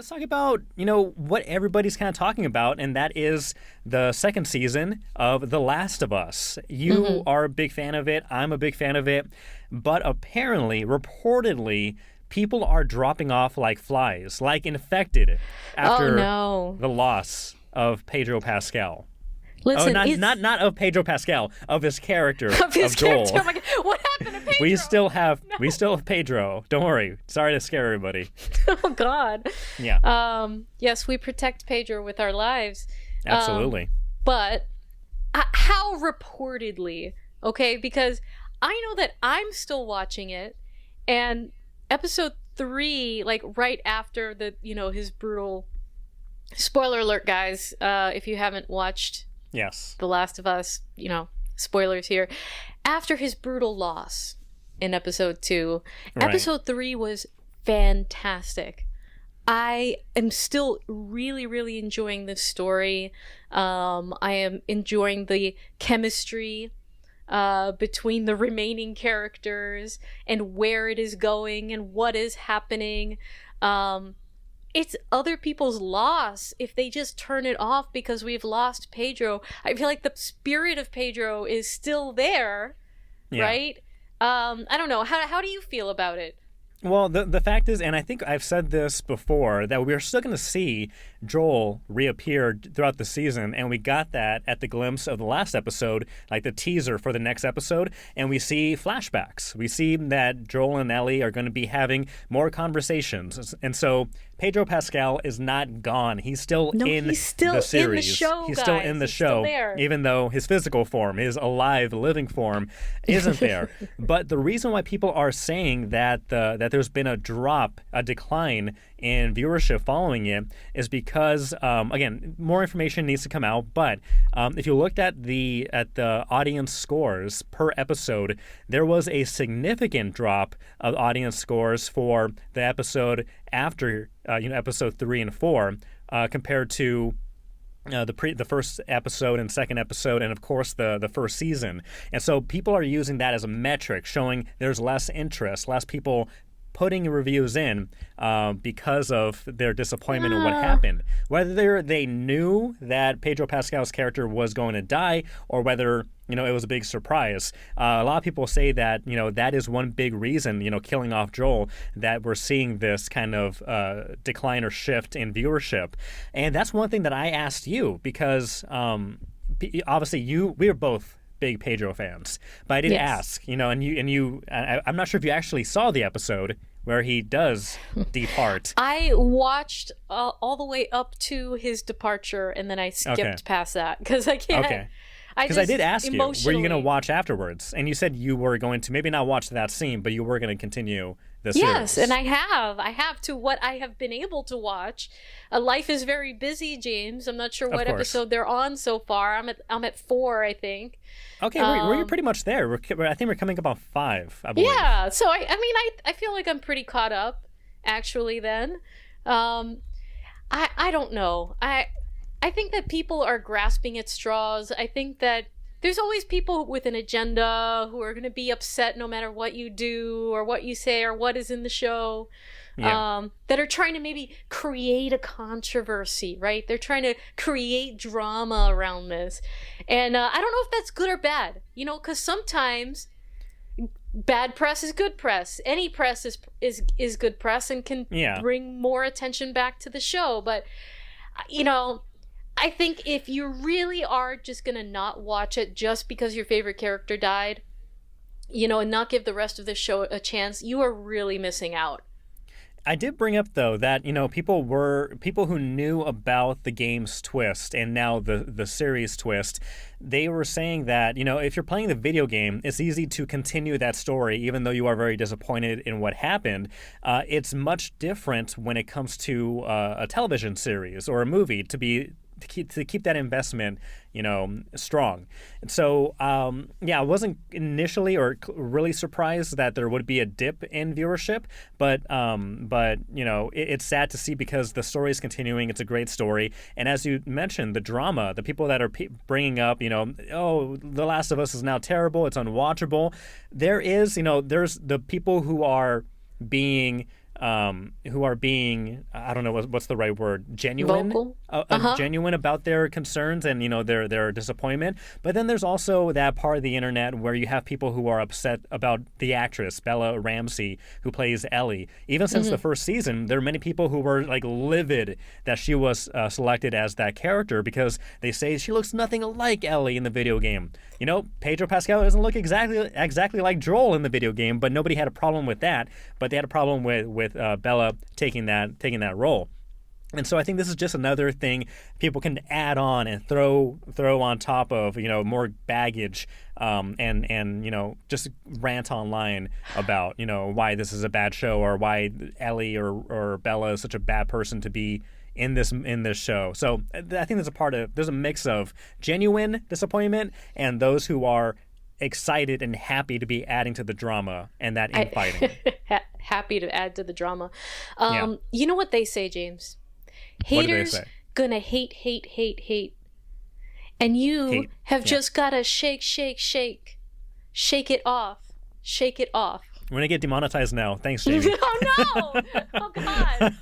Let's talk about, what everybody's kind of talking about, and that is the second season of The Last of Us. You are a big fan of it. I'm a big fan of it. But apparently, reportedly, people are dropping off like flies, like infected after the loss of Pedro Pascal. Listen, not of Pedro Pascal, of his character, of his Joel. character. Oh my God. What happened to Pedro? We still have Pedro. Don't worry. Sorry to scare everybody. Oh God. Yeah. Yes, we protect Pedro with our lives. Absolutely. But how reportedly? Okay, because I know that I'm still watching it, and episode 3, like right after his brutal. Spoiler alert, guys! If you haven't watched. Yes. The Last of Us, spoilers here. After his brutal loss in episode 2, right. Episode 3 was fantastic. I am still really, really enjoying this story. I am enjoying the chemistry between the remaining characters and where it is going and what is happening. It's other people's loss if they just turn it off because we've lost Pedro. I feel like the spirit of Pedro is still there, right? I don't know. How do you feel about it? Well, the fact is, and I think I've said this before, that we're still going to see Joel reappear throughout the season, and we got that at the glimpse of the last episode, like the teaser for the next episode, and we see flashbacks. We see that Joel and Ellie are going to be having more conversations, and so Pedro Pascal is not gone. He's still in the series. In the show, he's still in the show, even though his physical form, his alive, living form, isn't there. But the reason why people are saying that there's been a decline in viewership following it is because, again, more information needs to come out. But if you looked at the audience scores per episode, there was a significant drop of audience scores for the episode after episode 3 and 4 compared to the first episode and second episode, and of course the first season. And so people are using that as a metric, showing there's less interest, less people putting reviews in because of their disappointment in what happened. Whether they knew that Pedro Pascal's character was going to die or whether it was a big surprise. A lot of people say that that is one big reason, killing off Joel, that we're seeing this kind of decline or shift in viewership. And that's one thing that I asked you because obviously we are both big Pedro fans, but I did ask, and you, I'm not sure if you actually saw the episode where he does depart. I watched all the way up to his departure, and then I skipped past that because I can't. Okay. Because I did ask you, were you going to watch afterwards? And you said you were going to maybe not watch that scene, but you were going to continue the series. Yes, and I have to what I have been able to watch. Life is very busy, James. I'm not sure what episode they're on so far. I'm at 4, I think. Okay, we're pretty much there. I think we're coming up on 5, I believe. Yeah, so I feel like I'm pretty caught up, actually, then. I don't know. I think that people are grasping at straws. I think that there's always people with an agenda who are going to be upset no matter what you do or what you say or what is in the show, that are trying to maybe create a controversy, right? They're trying to create drama around this. And I don't know if that's good or bad, because sometimes bad press is good press. Any press is good press and can bring more attention back to the show. But, I think if you really are just going to not watch it just because your favorite character died, and not give the rest of the show a chance, you are really missing out. I did bring up, though, that, people who knew about the game's twist and now the series twist, they were saying that, if you're playing the video game, it's easy to continue that story, even though you are very disappointed in what happened. It's much different when it comes to a television series or a movie to keep that investment, strong. And so, I wasn't initially or really surprised that there would be a dip in viewership, but it's sad to see because the story is continuing. It's a great story, and as you mentioned, the drama, the people that are bringing up, The Last of Us is now terrible. It's unwatchable. There's the people who are being being, I don't know what's the right word, genuine, Vocal. Genuine about their concerns and their disappointment. But then there's also that part of the internet where you have people who are upset about the actress Bella Ramsey who plays Ellie. Even since the first season, there are many people who were like livid that she was selected as that character because they say she looks nothing like Ellie in the video game. Pedro Pascal doesn't look exactly like Joel in the video game, but nobody had a problem with that. But they had a problem with Bella taking that role. And so I think this is just another thing people can add on and throw on top of more baggage, and just rant online about why this is a bad show or why Ellie or Bella is such a bad person to be in this show. So I think there's a mix of genuine disappointment and those who are excited and happy to be adding to the drama and that infighting. Happy to add to the drama. Yeah. You know what they say, James? What do they Haters say? gonna hate. And you have just gotta shake it off. We're gonna get demonetized now. Thanks, Jamie. Oh no! Oh God!